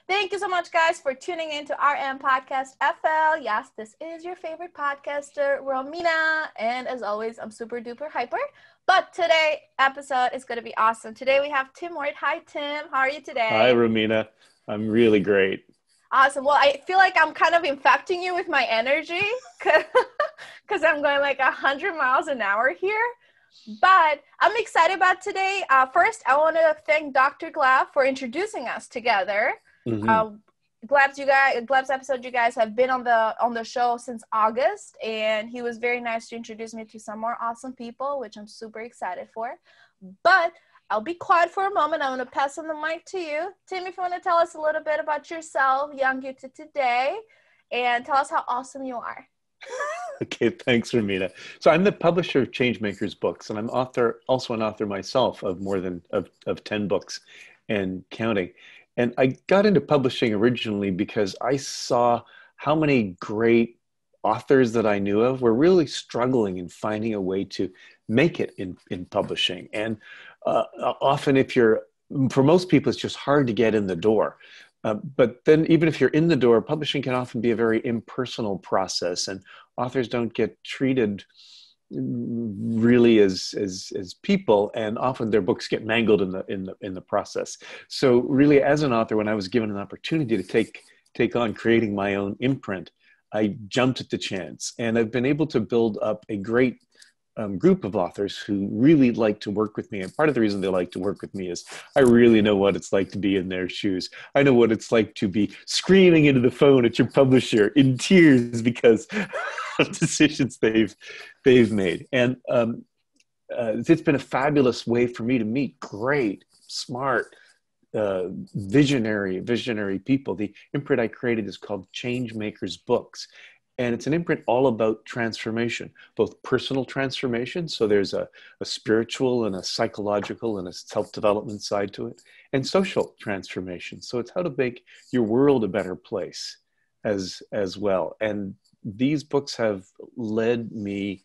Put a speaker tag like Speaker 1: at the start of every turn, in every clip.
Speaker 1: Thank you so much, guys, for tuning in to rmpodcastfl. Yes, this is your favorite podcaster, Romina. And as always, I'm super duper hyper. But today's episode is going to be awesome. Today we have Tim Ward. Hi, Tim. How are you today?
Speaker 2: Hi, Romina. I'm really great.
Speaker 1: Awesome. Well, I feel like I'm kind of infecting you with my energy because I'm going like 100 miles an hour here. But I'm excited about today. First, I want to thank Dr. Glab for introducing us together.
Speaker 2: Mm-hmm.
Speaker 1: Glab's episode, you guys have been on the show since August, and he was very nice to introduce me to some more awesome people, which I'm super excited for. But I'll be quiet for a moment. I'm going to pass on the mic to you. Tim, if you want to tell us a little bit about yourself, young you to today, and tell us how awesome you are.
Speaker 2: Okay, thanks, Romina. So I'm the publisher of Changemakers books, and I'm also an author myself of more than 10 books and counting. And I got into publishing originally because I saw how many great authors that I knew of were really struggling in finding a way to make it in publishing. And often for most people, it's just hard to get in the door. But then even if you're in the door, publishing can often be a very impersonal process, and authors don't get treated really as people, and often their books get mangled in the process. So really, as an author, when I was given an opportunity to take on creating my own imprint, I jumped at the chance, and I've been able to build up a great group of authors who really like to work with me. And part of the reason they like to work with me is I really know what it's like to be in their shoes. I know what it's like to be screaming into the phone at your publisher in tears because of decisions they've made. And it's been a fabulous way for me to meet great, smart, visionary people. The imprint I created is called Changemakers Books. And it's an imprint all about transformation, both personal transformation. So there's a spiritual and a psychological and a self-development side to it, and social transformation. So it's how to make your world a better place as well. And these books have led me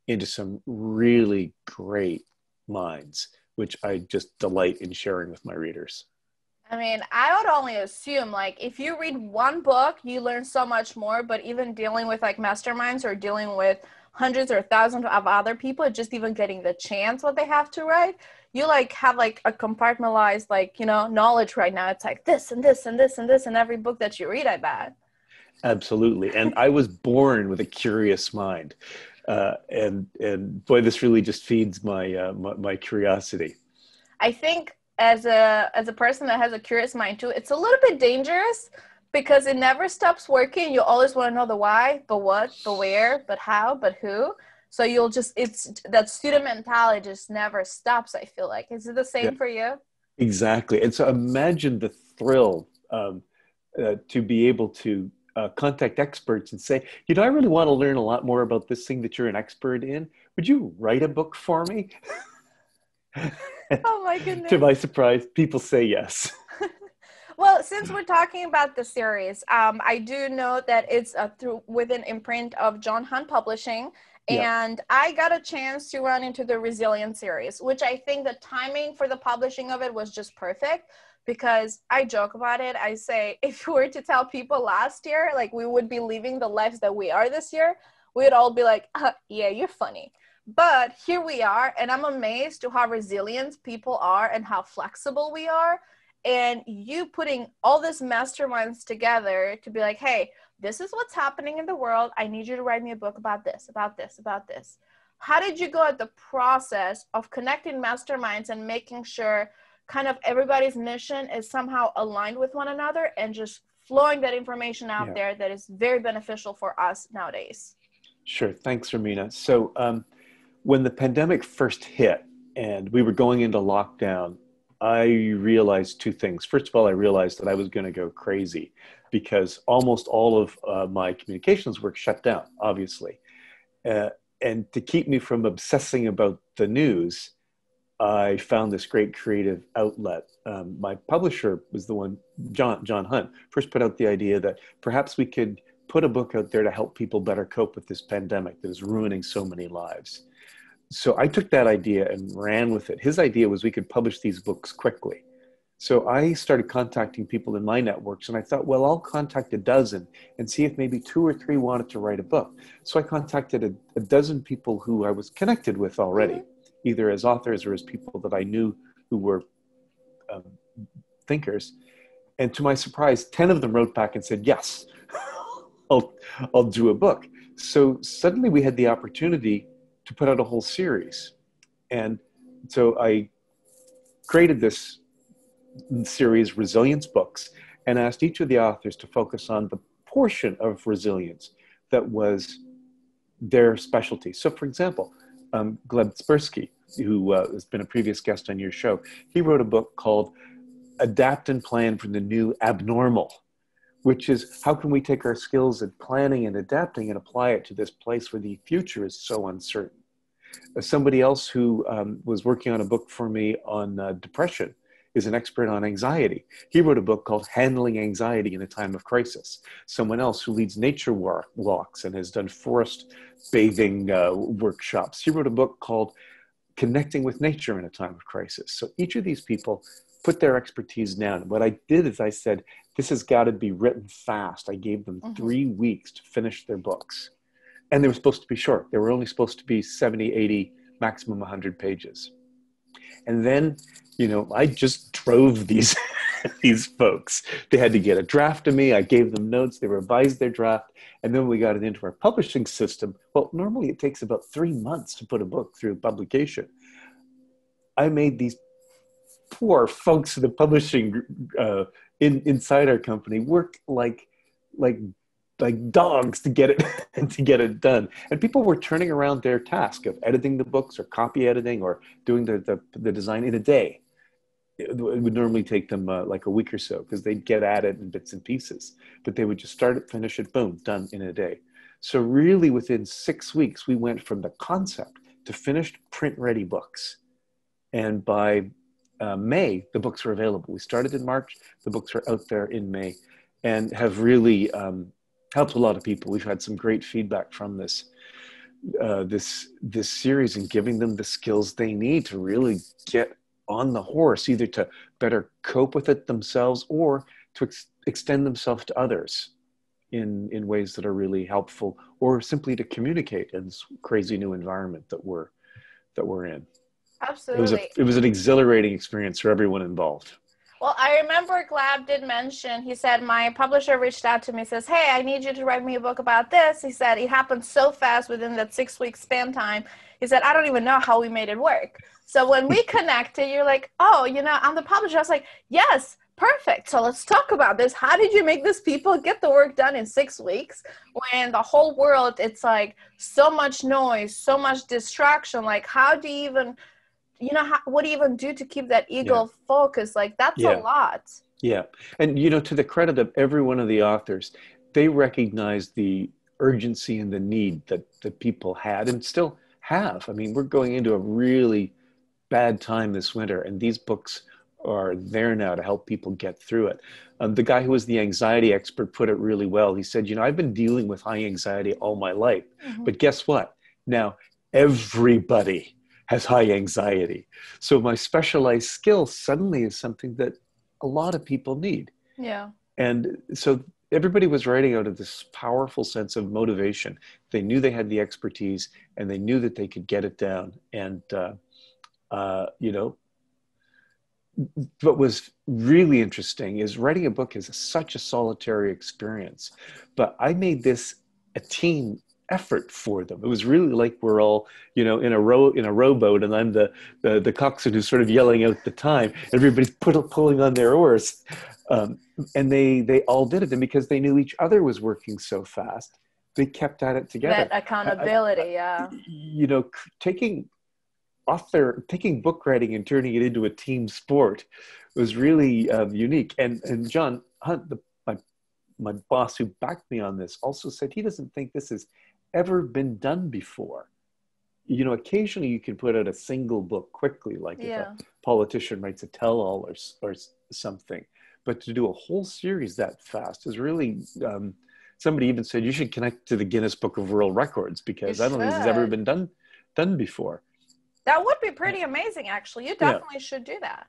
Speaker 2: into some really great minds, which I just delight in sharing with my readers.
Speaker 1: I mean, I would only assume, like, if you read one book, you learn so much more, but even dealing with, like, masterminds or dealing with hundreds or thousands of other people, just even getting the chance what they have to write, you, like, have, like, a compartmentalized, like, knowledge right now. It's like this and this and this and this in every book that you read, I bet.
Speaker 2: Absolutely. And I was born with a curious mind. And boy, this really just feeds my curiosity.
Speaker 1: I think as a person that has a curious mind too, it's a little bit dangerous because it never stops working. You always want to know the why, but what, but where, but how, but who. So it's that student mentality just never stops, I feel like. Is it the same for you?
Speaker 2: Exactly. And so imagine the thrill to be able to contact experts and say, I really want to learn a lot more about this thing that you're an expert in. Would you write a book for me?
Speaker 1: Oh my goodness.
Speaker 2: To my surprise, people say yes.
Speaker 1: Well, since we're talking about the series, I do know that it's within imprint of John Hunt Publishing. And I got a chance to run into the Resilience series, which I think the timing for the publishing of it was just perfect, because I joke about it. I say, if we were to tell people last year, like, we would be living the lives that we are this year, we'd all be like, yeah, you're funny. But here we are, and I'm amazed to how resilient people are and how flexible we are. And you putting all these masterminds together to be like, hey, this is what's happening in the world. I need you to write me a book about this, about this, about this. How did you go at the process of connecting masterminds and making sure kind of everybody's mission is somehow aligned with one another and just flowing that information out there that is very beneficial for us nowadays?
Speaker 2: Sure. Thanks, Romina. So when the pandemic first hit and we were going into lockdown, I realized two things. First of all, I realized that I was going to go crazy because almost all of my communications work shut down, obviously. And to keep me from obsessing about the news, I found this great creative outlet. My publisher was the one, John Hunt, first put out the idea that perhaps we could put a book out there to help people better cope with this pandemic that is ruining so many lives. So I took that idea and ran with it. His idea was we could publish these books quickly. So I started contacting people in my networks, and I thought, well, I'll contact a dozen and see if maybe 2 or 3 wanted to write a book. So I contacted a dozen people who I was connected with already, either as authors or as people that I knew who were um, thinkers. And to my surprise, 10 of them wrote back and said, yes, I'll do a book. So suddenly we had the opportunity to put out a whole series. And so I created this series, Resilience Books, and asked each of the authors to focus on the portion of resilience that was their specialty. So for example, Gleb Tsibursky, who has been a previous guest on your show, he wrote a book called Adapt and Plan for the New Abnormal, which is how can we take our skills at planning and adapting and apply it to this place where the future is so uncertain. Somebody else who was working on a book for me on depression is an expert on anxiety. He wrote a book called Handling Anxiety in a Time of Crisis. Someone else who leads nature walks and has done forest bathing workshops. He wrote a book called Connecting with Nature in a Time of Crisis. So each of these people put their expertise down. What I did is I said, this has got to be written fast. I gave them 3 weeks to finish their books. And they were supposed to be short. They were only supposed to be 70, 80, maximum 100 pages. And then, you know, I just drove these these folks. They had to get a draft of me. I gave them notes. They revised their draft. And then we got it into our publishing system. Well, normally it takes about 3 months to put a book through publication. I made these poor folks in the publishing inside our company work like dogs to get it done. And people were turning around their task of editing the books or copy editing or doing the design in a day. It would normally take them like a week or so because they'd get at it in bits and pieces, but they would just start it, finish it, boom, done in a day. So really within 6 weeks, we went from the concept to finished print ready books. And by May, the books were available. We started in March, the books are out there in May and have really helped a lot of people. We've had some great feedback from this series and giving them the skills they need to really get on the horse, either to better cope with it themselves or to extend themselves to others in ways that are really helpful, or simply to communicate in this crazy new environment that we're in.
Speaker 1: Absolutely.
Speaker 2: It was an exhilarating experience for everyone involved.
Speaker 1: Well, I remember Glab did mention, he said, my publisher reached out to me, says, hey, I need you to write me a book about this. He said, it happened so fast within that 6 week span time. He said, I don't even know how we made it work. So when we connected, you're like, oh, you know, I'm the publisher. I was like, yes, perfect. So let's talk about this. How did you make these people get the work done in 6 weeks when the whole world, it's like so much noise, so much distraction? Like, how do you even... you know, what do you even do to keep that ego focused? Like, that's a lot. Yeah.
Speaker 2: And, you know, to the credit of every one of the authors, they recognized the urgency and the need that people had and still have. I mean, we're going into a really bad time this winter, and these books are there now to help people get through it. The guy who was the anxiety expert put it really well. He said, you know, I've been dealing with high anxiety all my life, but guess what? Now, everybody has high anxiety. So my specialized skill suddenly is something that a lot of people need.
Speaker 1: Yeah.
Speaker 2: And so everybody was writing out of this powerful sense of motivation. They knew they had the expertise and they knew that they could get it down. And, you know, what was really interesting is writing a book is such a solitary experience, but I made this a team effort for them. It was really like we're all, you know, in a rowboat, and I'm the coxswain who's sort of yelling out the time. Everybody's pulling on their oars, and they all did it. And because they knew each other was working so fast, they kept at it together.
Speaker 1: That accountability,
Speaker 2: you know, taking book writing and turning it into a team sport was really unique. And John Hunt, my boss who backed me on this, also said he doesn't think this has ever been done before. You know, occasionally you can put out a single book quickly, like if a politician writes a tell-all or something. But to do a whole series that fast is really, somebody even said you should connect to the Guinness Book of World Records, because I don't think this has ever been done before.
Speaker 1: That would be pretty amazing, actually. You definitely should do that.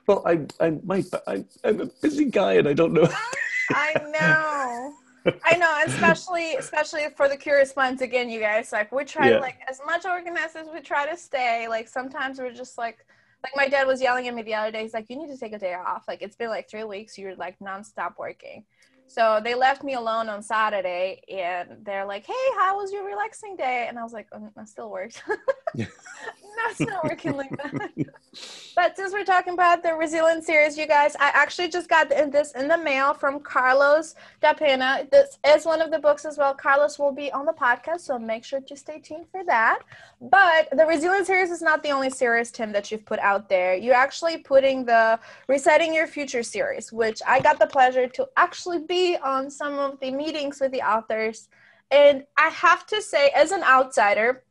Speaker 2: Well, I might, but I'm a busy guy and I don't know.
Speaker 1: I know. I know, especially for the curious minds again, you guys, like we try to
Speaker 2: Yeah.
Speaker 1: like as much organized as we try to stay, like sometimes we're just like my dad was yelling at me the other day. He's like, you need to take a day off. Like it's been like 3 weeks, you're like nonstop working. So they left me alone on Saturday and they're like, hey, how was your relaxing day? And I was like, I still worked.
Speaker 2: Yeah.
Speaker 1: No, it's not working like that. But since we're talking about the Resilience series, you guys, I actually just got this in the mail from Carlos Dapena. This is one of the books as well. Carlos will be on the podcast, so make sure to stay tuned for that. But the Resilience series is not the only series, Tim, that you've put out there. You're actually putting the Resetting Your Future series, which I got the pleasure to actually be on some of the meetings with the authors. And I have to say, as an outsider,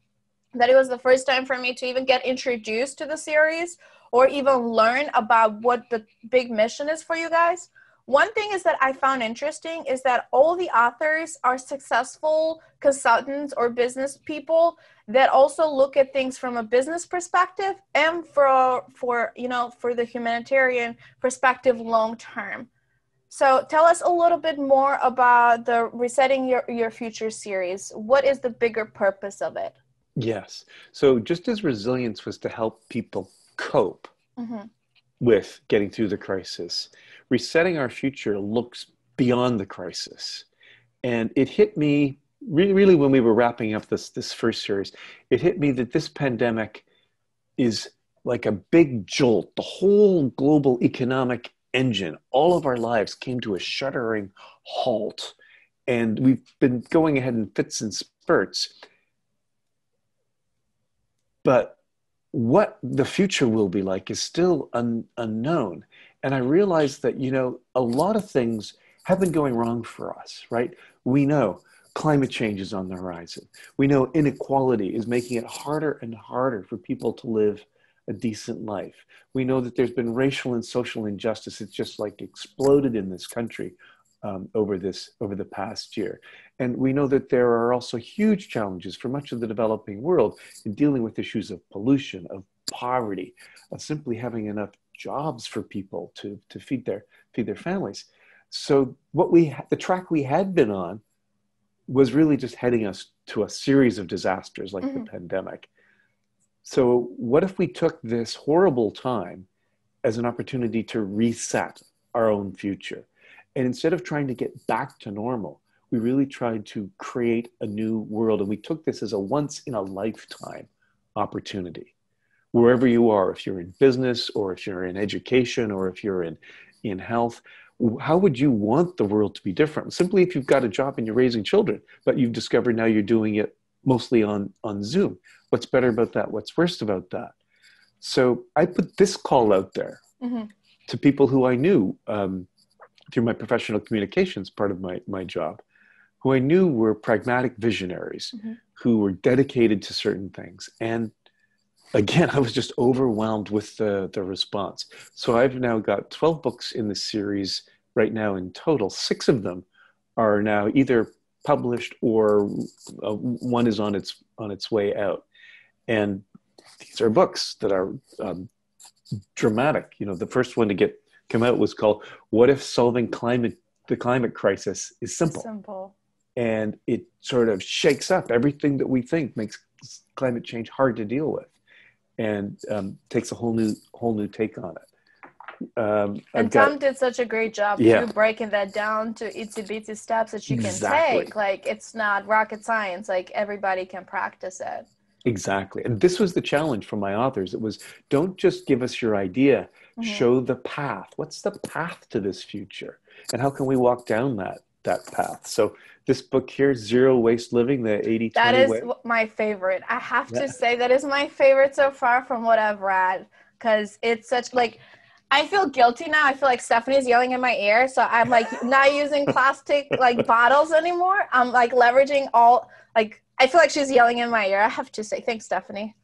Speaker 1: that it was the first time for me to even get introduced to the series or even learn about what the big mission is for you guys. One thing is that I found interesting is that all the authors are successful consultants or business people that also look at things from a business perspective and for the humanitarian perspective long term. So tell us a little bit more about the Resetting Your Future series. What is the bigger purpose of it?
Speaker 2: Yes. So just as resilience was to help people cope with getting through the crisis, resetting our future looks beyond the crisis. And it hit me really when we were wrapping up this first series, it hit me that this pandemic is like a big jolt. The whole global economic engine, all of our lives came to a shuddering halt. And we've been going ahead in fits and spurts. But what the future will be like is still unknown. And I realized that, a lot of things have been going wrong for us, right? We know climate change is on the horizon. We know inequality is making it harder and harder for people to live a decent life. We know that there's been racial and social injustice. It's just like exploded in this country over the past year. And we know that there are also huge challenges for much of the developing world in dealing with issues of pollution, of poverty, of simply having enough jobs for people to feed their families. So the track we had been on was really just heading us to a series of disasters like the pandemic. So what if we took this horrible time as an opportunity to reset our own future? And instead of trying to get back to normal, we really tried to create a new world. And we took this as a once in a lifetime opportunity. Wherever you are, if you're in business or if you're in education or if you're in health, how would you want the world to be different? Simply if you've got a job and you're raising children, but you've discovered now you're doing it mostly on Zoom. What's better about that? What's worse about that? So I put this call out there to people who I knew through my professional communications part of my job, who I knew were pragmatic visionaries, who were dedicated to certain things. And again, I was just overwhelmed with the response. So I've now got 12 books in the series right now in total. 6 of them are now either published or one is on its way out. And these are books that are dramatic. The first one to come out was called "What If Solving the Climate Crisis is Simple?" And it sort of shakes up everything that we think makes climate change hard to deal with, and takes a whole new take on it.
Speaker 1: And Tom did such a great job
Speaker 2: too,
Speaker 1: breaking that down to itsy bitsy steps that you can take. Like it's not rocket science. Like everybody can practice it.
Speaker 2: Exactly. And this was the challenge for my authors. It was, don't just give us your idea, show the path. What's the path to this future? And how can we walk down that path? So this book here, Zero Waste Living, the 80-20 way.
Speaker 1: That is my favorite. I have to say that is my favorite so far from what I've read, because it's such I feel guilty now. I feel like Stephanie's yelling in my ear. So I'm not using plastic bottles anymore. I'm leveraging I feel like she's yelling in my ear. I have to say, thanks, Stephanie.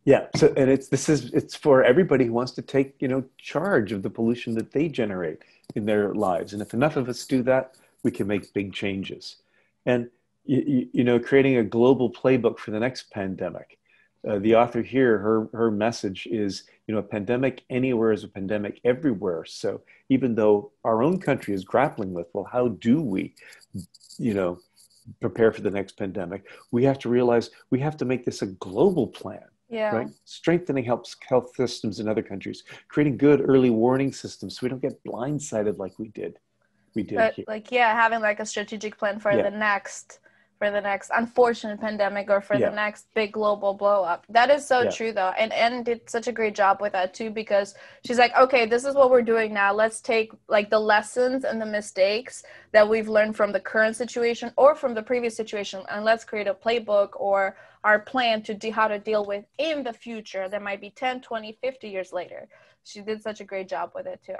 Speaker 2: Yeah. So, and it's for everybody who wants to take, charge of the pollution that they generate in their lives. And if enough of us do that, we can make big changes. And, creating a global playbook for the next pandemic. the author here, her message is, a pandemic anywhere is a pandemic everywhere. So even though our own country is grappling with, well, how do we, you know, prepare for the next pandemic? We have to realize we have to make this a global plan.
Speaker 1: Yeah.
Speaker 2: Right? Strengthening health systems in other countries, creating good early warning systems so we don't get blindsided like we did
Speaker 1: But
Speaker 2: here.
Speaker 1: like, yeah, having like a strategic plan for
Speaker 2: Yeah.
Speaker 1: the next unfortunate pandemic or for the
Speaker 2: Yeah.
Speaker 1: next big global blow up. That is so
Speaker 2: Yeah.
Speaker 1: true though. And Anne did such a great job with that too, because she's like, okay, this is what we're doing now. Let's take like the lessons and the mistakes that we've learned from the current situation or from the previous situation, and let's create a playbook or our plan to how to deal with in the future that might be 10, 20, 50 years later. She did such a great job with it too.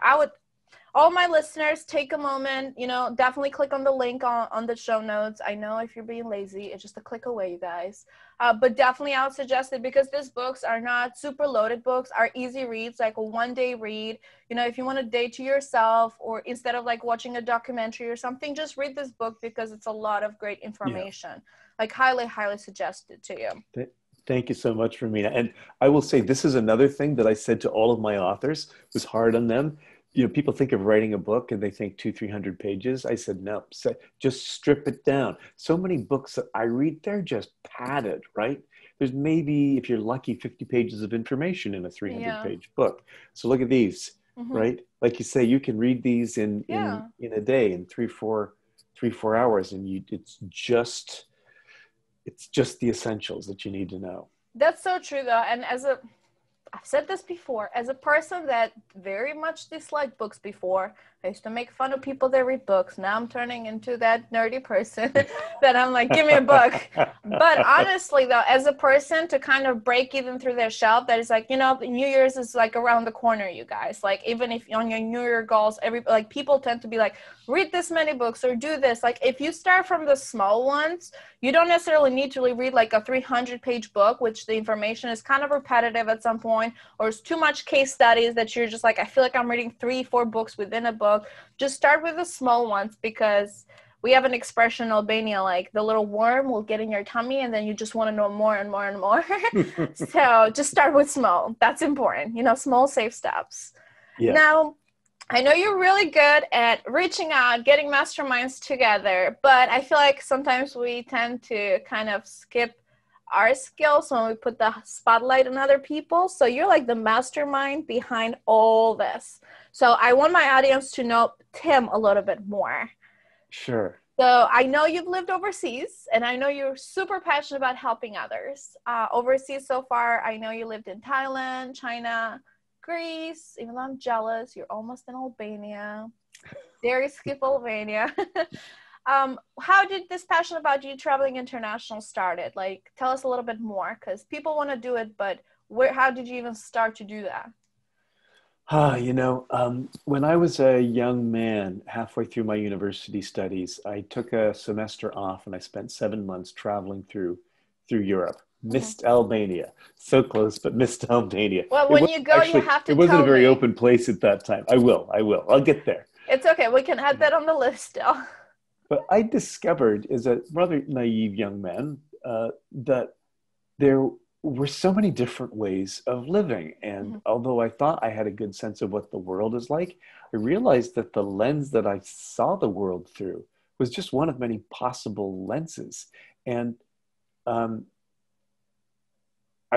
Speaker 1: All my listeners, take a moment, definitely click on the link on the show notes. I know if you're being lazy, it's just a click away, you guys. But definitely I would suggest it, because these books are not super loaded books, are easy reads, like a one-day read. If you want a day to yourself, or instead of like watching a documentary or something, just read this book, because it's a lot of great information. Yeah. Like highly, highly suggested to you.
Speaker 2: Thank you so much, Romina. And I will say, this is another thing that I said to all of my authors, was hard on them. People think of writing a book and they think 200-300 pages. I said, no, just strip it down. So many books that I read, they're just padded, right? There's maybe, if you're lucky, 50 pages of information in a 300-page book. So look at these, right? Like you say, you can read these in a day, in 3-4 hours, and it's just the essentials that you need to know.
Speaker 1: That's so true though. And I've said this before, as a person that very much disliked books before, I used to make fun of people that read books. Now I'm turning into that nerdy person that I'm like, give me a book. But honestly though, as a person to kind of break even through their shelf, that is like, New Year's is like around the corner, you guys. Like, even if on your New Year goals, people tend to be like, read this many books or do this. Like, if you start from the small ones, you don't necessarily need to read like a 300-page book, which the information is kind of repetitive at some point, or it's too much case studies that you're just like, I feel like I'm reading 3-4 books within a book. Just start with the small ones, because we have an expression in Albania, like the little worm will get in your tummy and then you just want to know more and more and more. So just start with small. That's important. Small, safe steps. Yeah. Now, I know you're really good at reaching out, getting masterminds together, but I feel like sometimes we tend to kind of skip our skills when we put the spotlight on other people. So you're like the mastermind behind all this. So I want my audience to know Tim a little bit more.
Speaker 2: Sure.
Speaker 1: So I know you've lived overseas, and I know you're super passionate about helping others. Overseas so far, I know you lived in Thailand, China, Greece. Even though I'm jealous, you're almost in Albania. Dare skip Albania. How did this passion about you traveling international started? Like, tell us a little bit more, because people want to do it, but how did you even start to do that?
Speaker 2: When I was a young man, halfway through my university studies, I took a semester off and I spent 7 months traveling through Europe. Missed Albania. So close, but missed Albania.
Speaker 1: Well, when you go, you have to tell me.
Speaker 2: It wasn't a very open place at that time. I will. I'll get there.
Speaker 1: It's okay. We can add that on the list still.
Speaker 2: But I discovered, as a rather naive young man, that there were so many different ways of living. And although I thought I had a good sense of what the world is like, I realized that the lens that I saw the world through was just one of many possible lenses. And I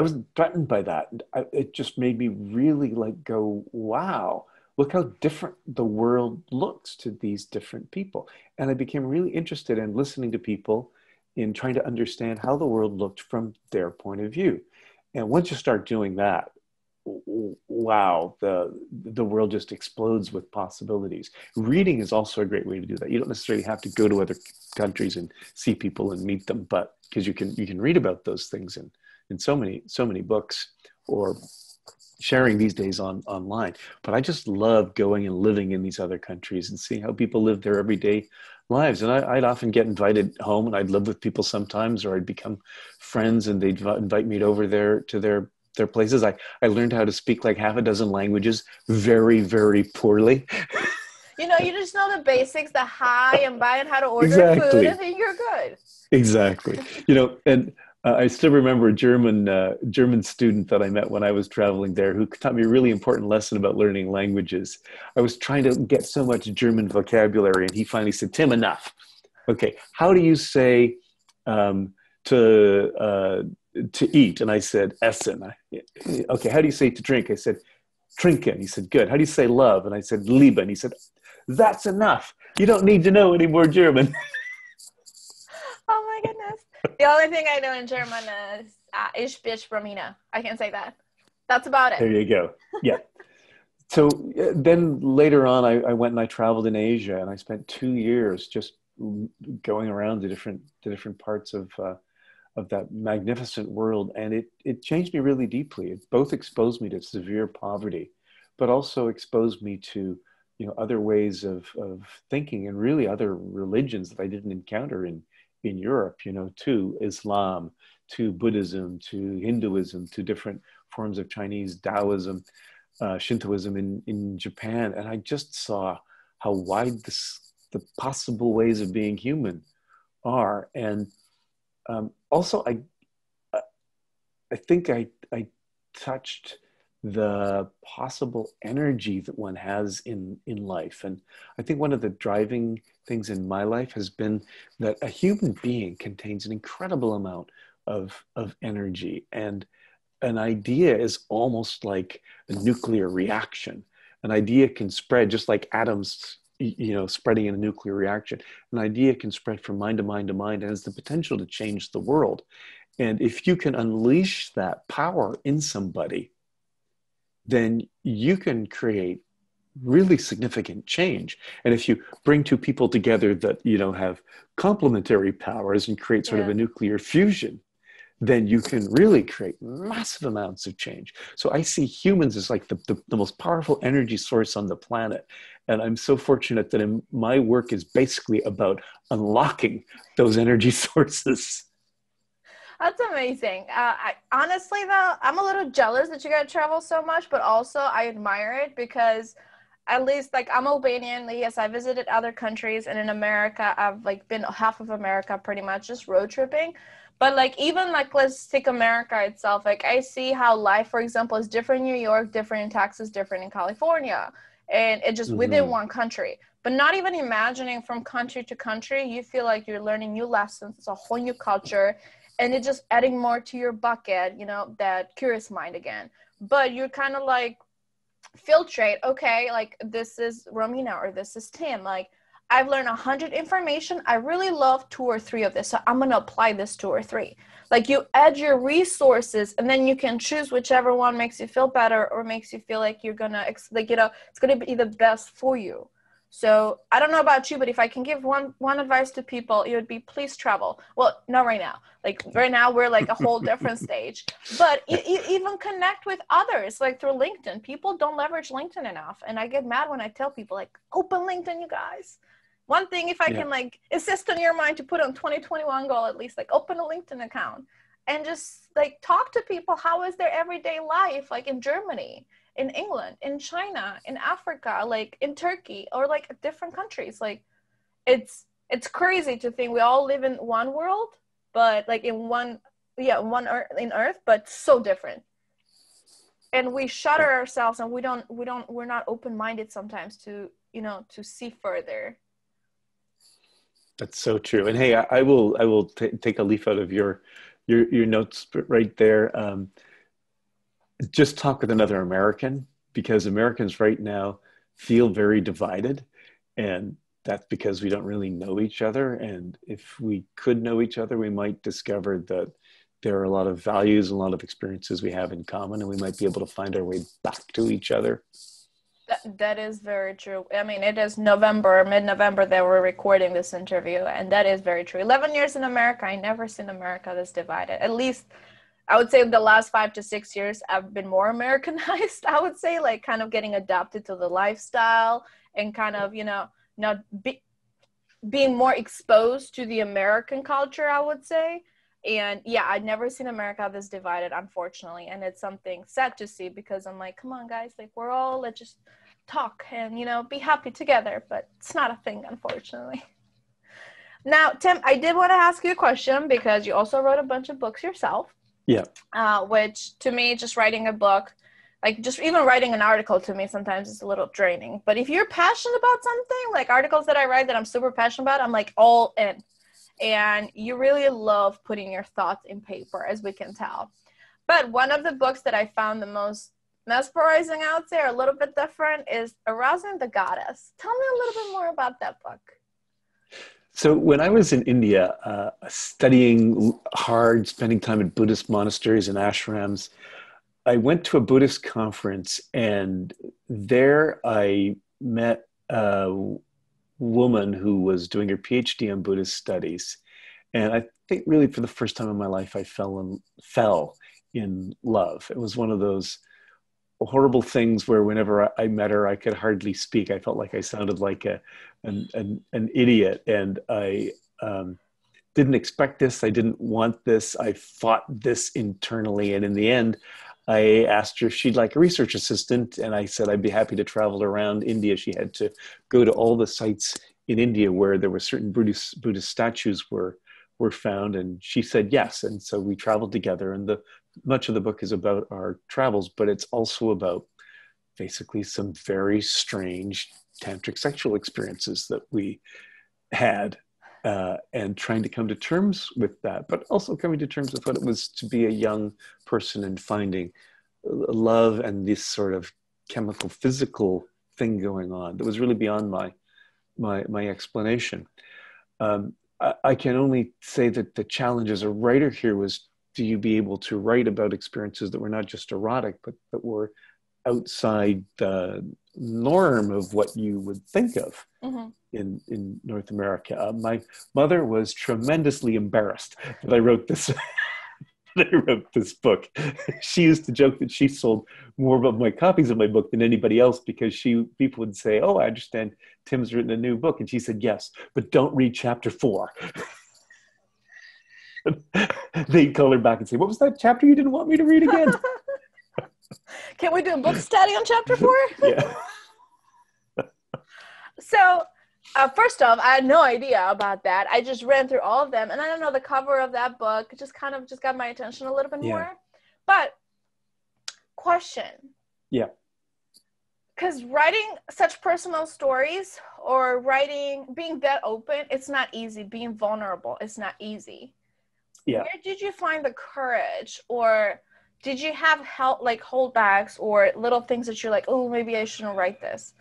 Speaker 2: was threatened by that. It just made me really go, wow, look how different the world looks to these different people. And I became really interested in listening to people, in trying to understand how the world looked from their point of view. And once you start doing that, wow, the world just explodes with possibilities. Reading is also a great way to do that. You don't necessarily have to go to other countries and see people and meet them, but because you can read about those things in so many books, or sharing these days online. But I just love going and living in these other countries and seeing how people live their everyday lives. And I'd often get invited home, and I'd live with people sometimes, or I'd become friends and they'd invite me over to their places. I learned how to speak like half a dozen languages very, very poorly.
Speaker 1: You just know the basics, the hi and bye, and how to order
Speaker 2: Exactly.
Speaker 1: food, and then you're good.
Speaker 2: Exactly. And I still remember a German student that I met when I was traveling there who taught me a really important lesson about learning languages. I was trying to get so much German vocabulary, and he finally said, "Tim, enough. Okay, how do you say to eat?" And I said, "Essen." Okay, how do you say to drink? I said, "Trinken." He said, "Good. How do you say love?" And I said, "Lieben." He said, "That's enough. You don't need to know any more German."
Speaker 1: Oh my goodness. The only thing I know in German is Ich bin Romina. I can say that. That's about it.
Speaker 2: There you go. Yeah. So then later on, I went and I traveled in Asia, and I spent 2 years just going around to different parts of that magnificent world, and it changed me really deeply. It both exposed me to severe poverty, but also exposed me to other ways of thinking and really other religions that I didn't encounter in Europe. To Islam, to Buddhism, to Hinduism, to different forms of Chinese Taoism, Shintoism in Japan, and I just saw how wide the possible ways of being human are. And also, I think I touched the possible energy that one has in life. And I think one of the driving things in my life has been that a human being contains an incredible amount of energy. And an idea is almost like a nuclear reaction. An idea can spread just like atoms, spreading in a nuclear reaction. An idea can spread from mind to mind to mind and has the potential to change the world. And if you can unleash that power in somebody, then you can create really significant change. And if you bring two people together that, have complementary powers and create sort of a nuclear fusion, then you can really create massive amounts of change. So I see humans as like the most powerful energy source on the planet. And I'm so fortunate that my work is basically about unlocking those energy sources.
Speaker 1: That's amazing. Honestly, though, I'm a little jealous that you got to travel so much, but also I admire it because at least like I'm Albanian. Yes, I visited other countries, and in America, I've like been half of America pretty much just road tripping. But like even like let's take America itself. Like I see how life, for example, is different in New York, different in Texas, different in California, and it just within one country. But not even imagining from country to country, you feel like you're learning new lessons. It's a whole new culture. And it's just adding more to your bucket, that curious mind again. But you're kind of like filtrate, okay, like this is Romina or this is Tim. Like I've learned 100 information. I really love 2 or 3 of this. So I'm going to apply this 2 or 3. Like you add your resources and then you can choose whichever one makes you feel better or makes you feel like you're going to, it's going to be the best for you. So I don't know about you, but if I can give one advice to people, it would be please travel. Well, not right now. Like right now, we're like a whole different stage. But even connect with others, like through LinkedIn. People don't leverage LinkedIn enough. And I get mad when I tell people, like, open LinkedIn, you guys. One thing, if I can like insist on your mind to put on 2021 goal, at least like open a LinkedIn account and just like talk to people. How is their everyday life? Like in Germany, in England, in China, in Africa, like in Turkey, or like different countries. Like it's crazy to think we all live in one world, but like in one earth, but so different. And we shutter ourselves and we're not open-minded sometimes to, to see further.
Speaker 2: That's so true. And hey, I will take a leaf out of your notes right there. Just talk with another American, because Americans right now feel very divided, and that's because we don't really know each other. And if we could know each other, we might discover that there are a lot of values, a lot of experiences we have in common, and we might be able to find our way back to each other.
Speaker 1: That is very true. I mean, it is mid-November that we're recording this interview, and that is very true. 11 years in America, I never seen America this divided. At least I would say the last 5 to 6 years, I've been more Americanized. I would say, like, kind of getting adapted to the lifestyle and kind of, not being more exposed to the American culture, I would say. And yeah, I'd never seen America this divided, unfortunately. And it's something sad to see, because I'm like, come on, guys, like let's just talk and, be happy together. But it's not a thing, unfortunately. Now, Tim, I did want to ask you a question because you also wrote a bunch of books yourself.
Speaker 2: Yeah.
Speaker 1: Which to me, just writing a book, like just even writing an article to me sometimes is a little draining. But if you're passionate about something, like articles that I write that I'm super passionate about, I'm like all in. And you really love putting your thoughts in paper, as we can tell. But one of the books that I found the most mesmerizing, I would say, or a little bit different, is Arousing the Goddess. Tell me a little bit more about that book.
Speaker 2: So when I was in India, studying hard, spending time at Buddhist monasteries and ashrams, I went to a Buddhist conference, and there I met a woman who was doing her PhD on Buddhist studies. And I think really for the first time in my life, I fell in love. It was one of those horrible things where whenever I met her, I could hardly speak. I felt like I sounded like an idiot. And I didn't expect this. I didn't want this. I fought this internally. And in the end, I asked her if she'd like a research assistant. And I said, I'd be happy to travel around India. She had to go to all the sites in India where there were certain Buddhist statues were found. And she said yes. And so we traveled together. And much of the book is about our travels, but it's also about basically some very strange tantric sexual experiences that we had, and trying to come to terms with that, but also coming to terms with what it was to be a young person and finding love and this sort of chemical, physical thing going on that was really beyond my explanation. I can only say that the challenge as a writer here was, do you be able to write about experiences that were not just erotic, but that were outside the norm of what you would think of in North America. My mother was tremendously embarrassed that I wrote this. I wrote this book. She used to joke that she sold more of my copies of my book than anybody else because people would say, "Oh, I understand Tim's written a new book," and she said, "Yes, but don't read chapter 4." They'd call her back and say, "What was that chapter you didn't want me to read again?"
Speaker 1: Can we do a book study on chapter 4?
Speaker 2: Yeah.
Speaker 1: So, first off, I had no idea about that. I just ran through all of them, and I don't know, the cover of that book just got my attention a little bit more. But, question.
Speaker 2: Yeah.
Speaker 1: Because writing such personal stories or being that open, it's not easy. Being vulnerable, it's not easy. Yeah. Where did you find the courage, or did you have help, like holdbacks or little things that you're like, oh, maybe I shouldn't write this?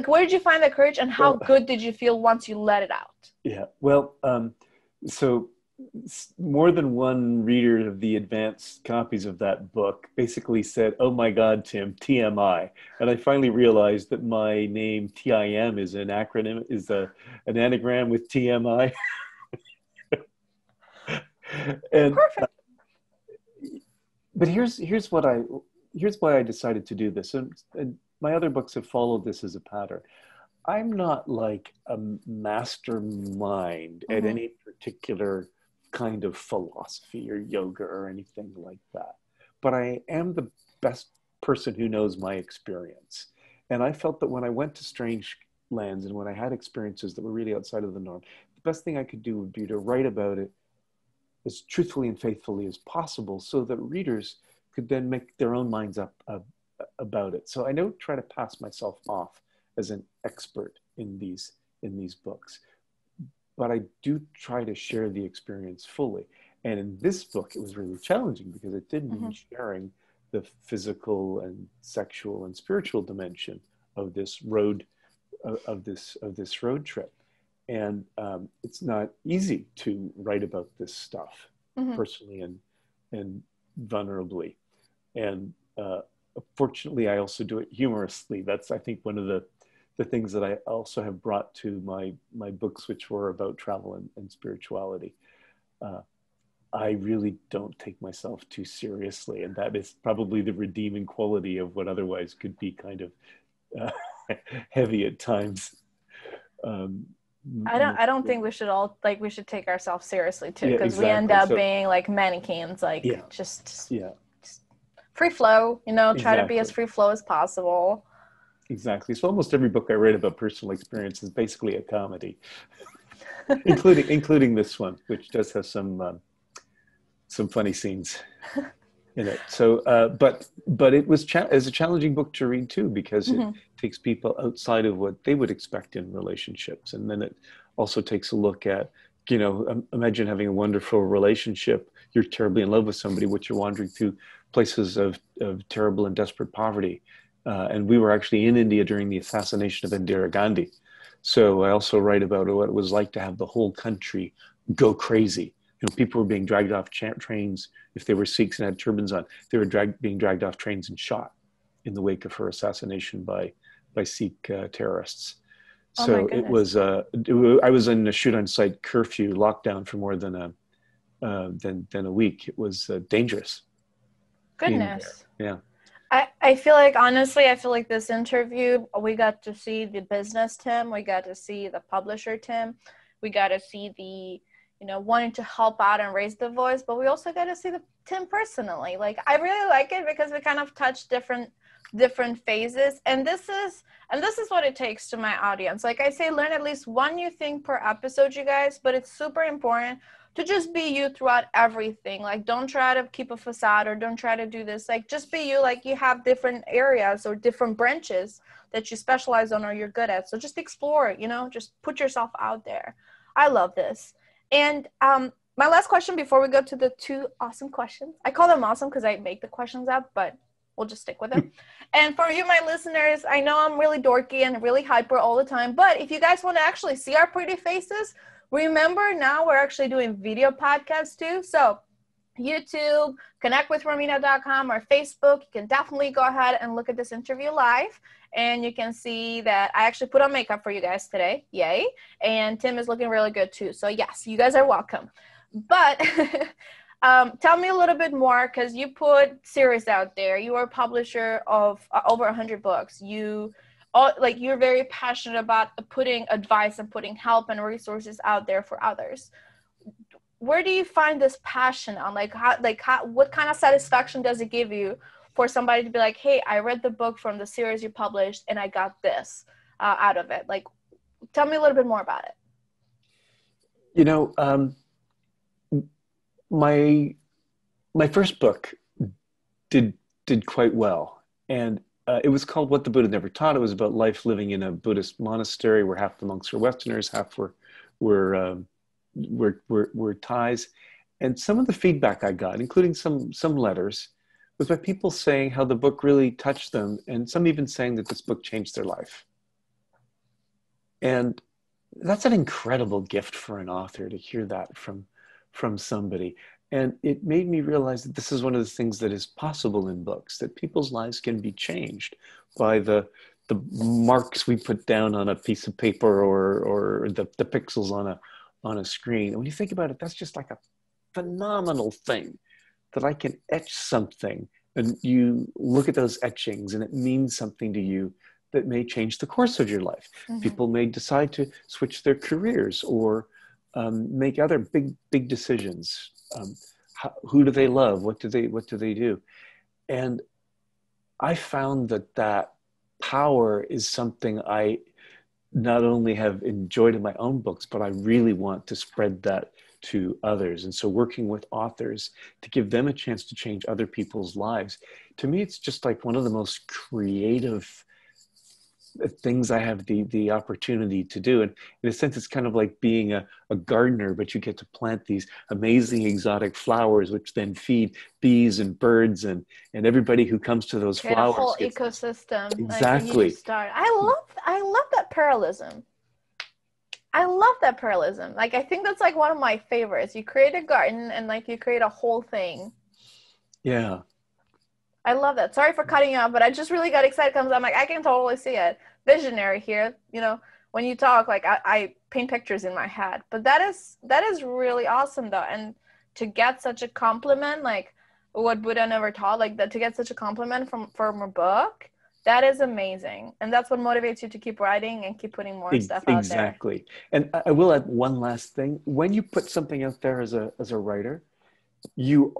Speaker 1: Where did you find the courage, and how good did you feel once you let it out?
Speaker 2: Yeah, well, so more than one reader of the advanced copies of that book basically said, "Oh my God, Tim, TMI." And I finally realized that my name, TIM, is an acronym, is an anagram with TMI. And
Speaker 1: perfect.
Speaker 2: But here's why I decided to do this, and my other books have followed this as a pattern. I'm not like a mastermind at any particular kind of philosophy or yoga or anything like that, but I am the best person who knows my experience. And I felt that when I went to strange lands and when I had experiences that were really outside of the norm, the best thing I could do would be to write about it as truthfully and faithfully as possible so that readers could then make their own minds up about it. So I don't try to pass myself off as an expert in these books, but I do try to share the experience fully. And in this book, it was really challenging because it did mean sharing the physical and sexual and spiritual dimension of this road trip. And it's not easy to write about this stuff personally and vulnerably. And fortunately, I also do it humorously. That's, I think, one of the things that I also have brought to my books, which were about travel and spirituality. I really don't take myself too seriously. And that is probably the redeeming quality of what otherwise could be kind of heavy at times.
Speaker 1: I don't think we should take ourselves seriously too, because we end up being like mannequins, just free flow, try to be as free flow as possible.
Speaker 2: Exactly. So almost every book I write about personal experience is basically a comedy. including this one, which does have some funny scenes in it. So, but it was is a challenging book to read too, because it takes people outside of what they would expect in relationships, and then it also takes a look at, imagine having a wonderful relationship. You're terribly in love with somebody, but you're wandering through places of terrible and desperate poverty. And we were actually in India during the assassination of Indira Gandhi. So I also write about what it was like to have the whole country go crazy. People were being dragged off trains. If they were Sikhs and had turbans on, they were being dragged off trains and shot in the wake of her assassination by Sikh terrorists. So it was, I was in a shoot on site curfew lockdown for more than a week. It was dangerous.
Speaker 1: Goodness.
Speaker 2: Yeah.
Speaker 1: I feel like, honestly, this interview, we got to see the business Tim, we got to see the publisher Tim, we got to see the, wanting to help out and raise the voice, but we also got to see the Tim personally. Like, I really like it because we kind of touch different phases, and this is what it takes to my audience. Like I say, learn at least one new thing per episode, you guys, but it's super important to just be you throughout everything. Like, don't try to keep a facade, or don't try to do this. Like, just be you. Like, you have different areas or different branches that you specialize on or you're good at. So just explore, just put yourself out there. I love this. And my last question before we go to the 2 awesome questions. I call them awesome because I make the questions up, but we'll just stick with them. And for you, my listeners, I know I'm really dorky and really hyper all the time, but if you guys want to actually see our pretty faces, remember, now we're actually doing video podcasts too. So YouTube, connectwithromina.com, or Facebook, you can definitely go ahead and look at this interview live. And you can see that I actually put on makeup for you guys today. Yay. And Tim is looking really good too. So yes, you guys are welcome. But tell me a little bit more, because you put series out there. You are a publisher of over 100 books. You're very passionate about putting advice and putting help and resources out there for others. Where do you find this passion on? What kind of satisfaction does it give you for somebody to be like, hey, I read the book from the series you published and I got this out of it? Like, tell me a little bit more about it.
Speaker 2: My first book did quite well, and it was called What the Buddha Never Taught. It was about life living in a Buddhist monastery where half the monks were Westerners, half were Thais. And some of the feedback I got, including some letters, was by people saying how the book really touched them, and some even saying that this book changed their life. And that's an incredible gift for an author, to hear that from somebody. And it made me realize that this is one of the things that is possible in books, that people's lives can be changed by the marks we put down on a piece of paper, or the pixels on a screen. And when you think about it, that's just like a phenomenal thing, that I can etch something, and you look at those etchings and it means something to you that may change the course of your life. Mm-hmm. People may decide to switch their careers, or make other big decisions. Who do they love? What do they do? And I found that power is something I not only have enjoyed in my own books, but I really want to spread that to others. And so working with authors to give them a chance to change other people's lives, to me, it's just like one of the most creative things I have the opportunity to do. And in a sense, it's kind of like being a gardener, but you get to plant these amazing exotic flowers, which then feed bees and birds and everybody who comes to those flowers.
Speaker 1: A whole ecosystem.
Speaker 2: Exactly.
Speaker 1: Like, I love that parallelism. I love that parallelism. Like, I think that's like one of my favorites. You create a garden and like you create a whole thing.
Speaker 2: Yeah.
Speaker 1: I love that. Sorry for cutting you off, but I just really got excited because I'm like, I can totally see it. Visionary here. When you talk, like I paint pictures in my head. But that is really awesome though. And to get such a compliment, like what Buddha never taught, like that, to get such a compliment from a book, that is amazing. And that's what motivates you to keep writing and keep putting more stuff out there.
Speaker 2: Exactly. And I will add one last thing. When you put something out there as a writer, you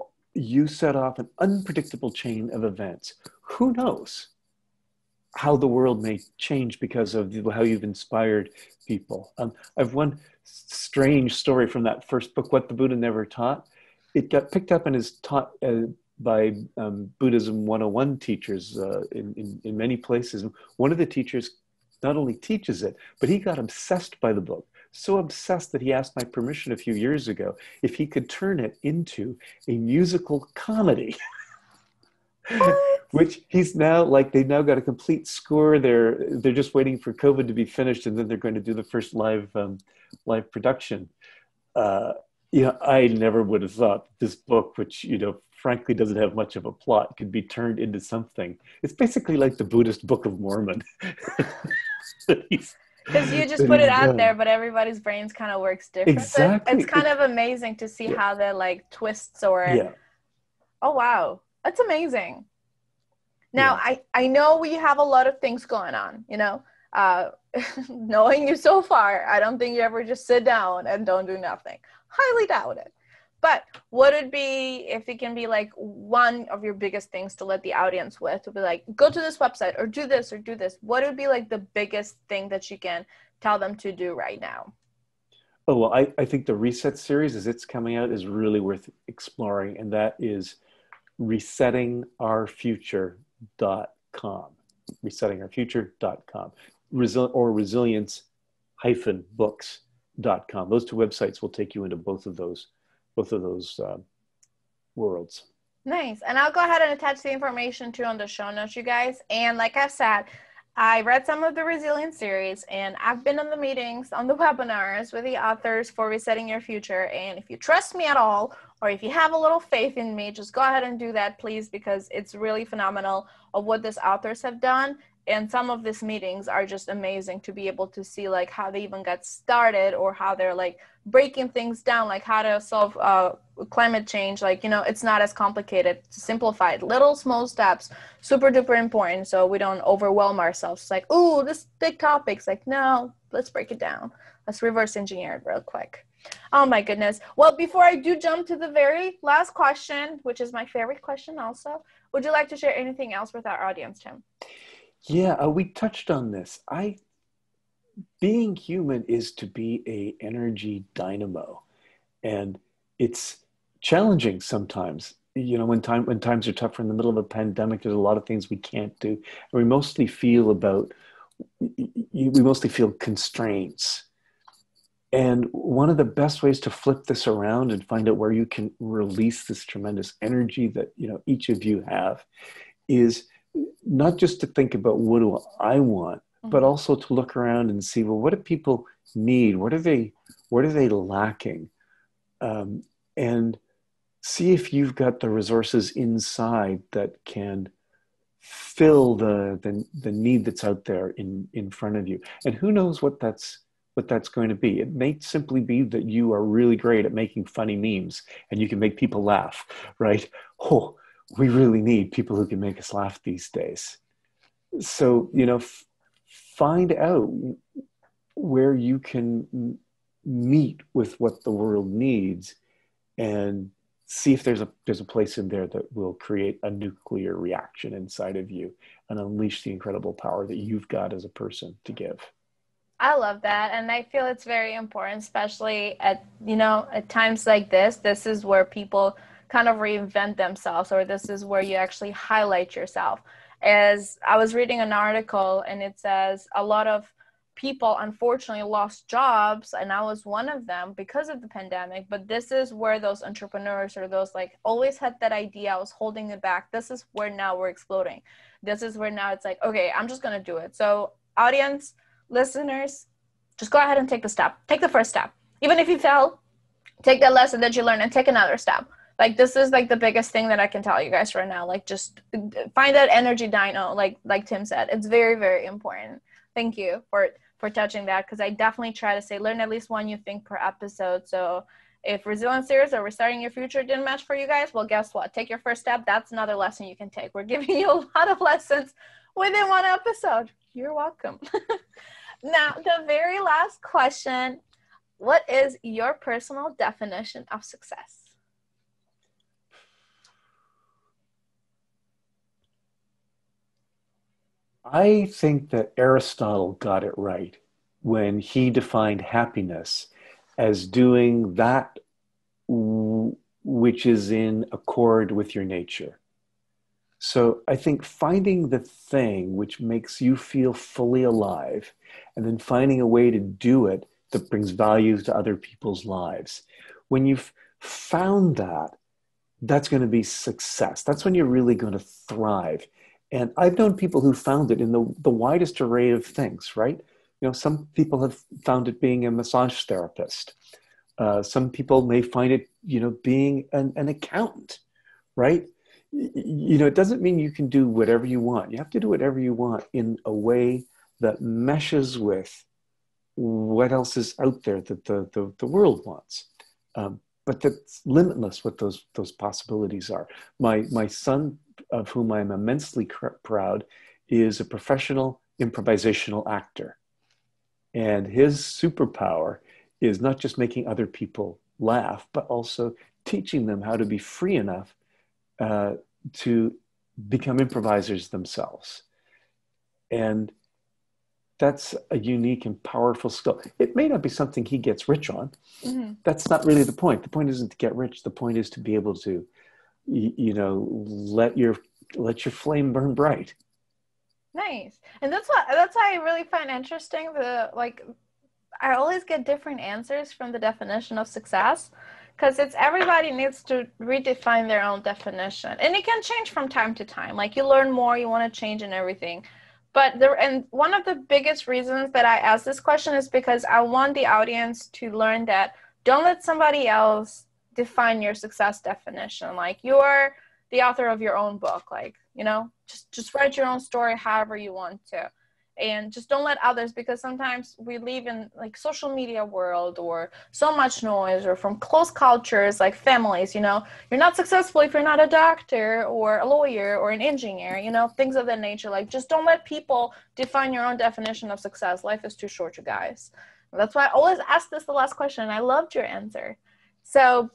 Speaker 2: set off an unpredictable chain of events. Who knows? how the world may change because of how you've inspired people. I've one strange story from that first book, What the Buddha Never Taught. It got picked up and is taught by Buddhism 101 teachers in many places. One of the teachers not only teaches it, but he got obsessed by the book. So obsessed that he asked my permission a few years ago if he could turn it into a musical comedy. Which he's now, like, they've now got a complete score. They're just waiting for COVID to be finished, and then they're going to do the first live production. I never would have thought this book, which frankly doesn't have much of a plot, could be turned into something. It's basically like the Buddhist Book of Mormon.
Speaker 1: Because you just put it out there, but everybody's brains kind of works different.
Speaker 2: Exactly.
Speaker 1: It's kind of amazing to see how the like twists Oh, wow. That's amazing. Now, I know we have a lot of things going on, knowing you so far, I don't think you ever just sit down and don't do nothing. Highly doubt it. But what would be, if it can be like one of your biggest things to let the audience with, to be like, go to this website or do this, what would be like the biggest thing that you can tell them to do right now?
Speaker 2: Oh, well, I think the Reset series, as it's coming out, is really worth exploring. And that is resettingourfuture.com, resettingourfuture.com, or resilience-books.com. Those two websites will take you into both of those worlds.
Speaker 1: Nice. And I'll go ahead and attach the information too on the show notes, you guys. And like I said, I read some of the Resilience series, and I've been in the meetings, on the webinars with the authors for Resetting Your Future. And if you trust me at all, or if you have a little faith in me, just go ahead and do that, please, because it's really phenomenal of what these authors have done. And some of these meetings are just amazing to be able to see like how they even got started, or how they're like breaking things down, like how to solve climate change. Like, it's not as complicated, simplified, little small steps, super duper important. So we don't overwhelm ourselves. It's like, ooh, this big topic's like, no, let's break it down. Let's reverse engineer it real quick. Oh my goodness. Well, before I do jump to the very last question, which is my favorite question also, would you like to share anything else with our audience, Tim?
Speaker 2: Yeah, we touched on this. Being human is to be a energy dynamo, and it's challenging sometimes. When times are tough, we're in the middle of a pandemic, there's a lot of things we can't do, and we mostly feel constraints. And one of the best ways to flip this around and find out where you can release this tremendous energy that each of you have is not just to think about what do I want, but also to look around and see, well, what do people need? What are they lacking? And see if you've got the resources inside that can fill the need that's out there in front of you. And who knows what that's going to be. It may simply be that you are really great at making funny memes and you can make people laugh, right? Oh, we really need people who can make us laugh these days. So, find out where you can meet with what the world needs, and see if there's a place in there that will create a nuclear reaction inside of you and unleash the incredible power that you've got as a person to give.
Speaker 1: I love that. And I feel it's very important, especially at times like this. This is where people kind of reinvent themselves, or this is where you actually highlight yourself. As I was reading an article, and it says a lot of people unfortunately lost jobs, and I was one of them because of the pandemic. But this is where those entrepreneurs, or those like always had that idea, I was holding it back. This is where now we're exploding. This is where now it's like, okay, I'm just going to do it. So audience, listeners, just go ahead and take the step. Take the first step. Even if you fail, take that lesson that you learned and take another step. Like, this is like the biggest thing that I can tell you guys right now. Like, just find that energy dino, like Tim said. It's very, very important. Thank you for touching that, because I definitely try to say learn at least one new thing per episode. So if Resilience series or Restarting Your Future didn't match for you guys, well, guess what? Take your first step. That's another lesson you can take. We're giving you a lot of lessons within one episode. You're welcome. Now, the very last question, what is your personal definition of success?
Speaker 2: I think that Aristotle got it right when he defined happiness as doing that which is in accord with your nature. So I think finding the thing which makes you feel fully alive and then finding a way to do it that brings value to other people's lives. When you've found that, that's going to be success. That's when you're really going to thrive. And I've known people who found it in the widest array of things, right? You know, some people have found it being a massage therapist. Some people may find it, you know, being an accountant, right? You know, it doesn't mean you can do whatever you want. You have to do whatever you want in a way that meshes with what else is out there that the world wants. But that's limitless what those possibilities are. My son, of whom I'm immensely proud, is a professional improvisational actor. And his superpower is not just making other people laugh, but also teaching them how to be free enough to become improvisers themselves. And that's a unique and powerful skill. It may not be something he gets rich on. Mm-hmm. That's not really the point. The point isn't to get rich. The point is to be able to, you know, let your flame burn bright.
Speaker 1: Nice. And that's why I really find interesting I always get different answers from the definition of success, because everybody needs to redefine their own definition, and it can change from time to time. Like, you learn more, you want to change and everything. But one of the biggest reasons that I ask this question is because I want the audience to learn that don't let somebody else define your success definition. Like, you're the author of your own book. Like, you know, just write your own story however you want to. And just don't let others, because sometimes we live in like social media world or so much noise, or from close cultures like families, you know, you're not successful if you're not a doctor or a lawyer or an engineer, you know, things of that nature. Like, just don't let people define your own definition of success. Life is too short, you guys. That's why I always ask this the last question, and I loved your answer. So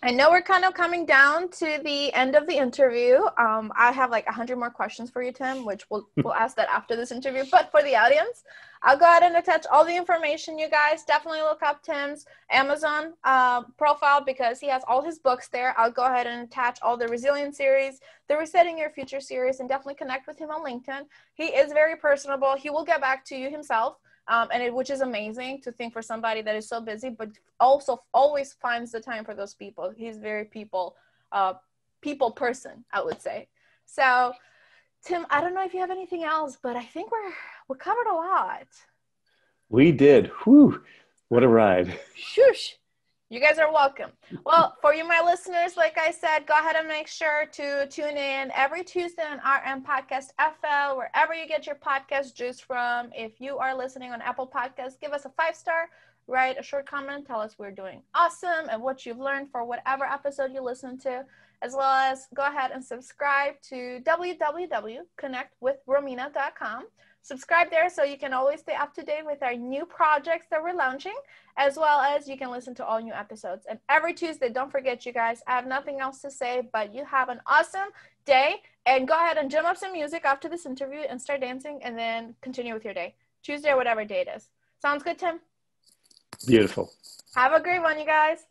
Speaker 1: I know we're kind of coming down to the end of the interview. I have like 100 more questions for you, Tim, which we'll ask that after this interview. But for the audience, I'll go ahead and attach all the information. You guys definitely look up Tim's Amazon profile, because he has all his books there. I'll go ahead and attach all the Resilience series, the Resetting Your Future series, and definitely connect with him on LinkedIn. He is very personable. He will get back to you himself. Which is amazing to think for somebody that is so busy, but also always finds the time for those people. He's very people person, I would say. So, Tim, I don't know if you have anything else, but I think we covered a lot.
Speaker 2: We did. Whew, what a ride.
Speaker 1: Shush. You guys are welcome. Well, for you, my listeners, like I said, go ahead and make sure to tune in every Tuesday on rmpodcastfl, wherever you get your podcast juice from. If you are listening on Apple Podcasts, give us a 5-star, write a short comment, tell us we're doing awesome and what you've learned for whatever episode you listen to, as well as go ahead and subscribe to www.connectwithromina.com. Subscribe there so you can always stay up to date with our new projects that we're launching, as well as you can listen to all new episodes. And every Tuesday, don't forget, you guys, I have nothing else to say, but you have an awesome day, and go ahead and jam up some music after this interview and start dancing, and then continue with your day. Tuesday or whatever day it is. Sounds good, Tim?
Speaker 2: Beautiful.
Speaker 1: Have a great one, you guys.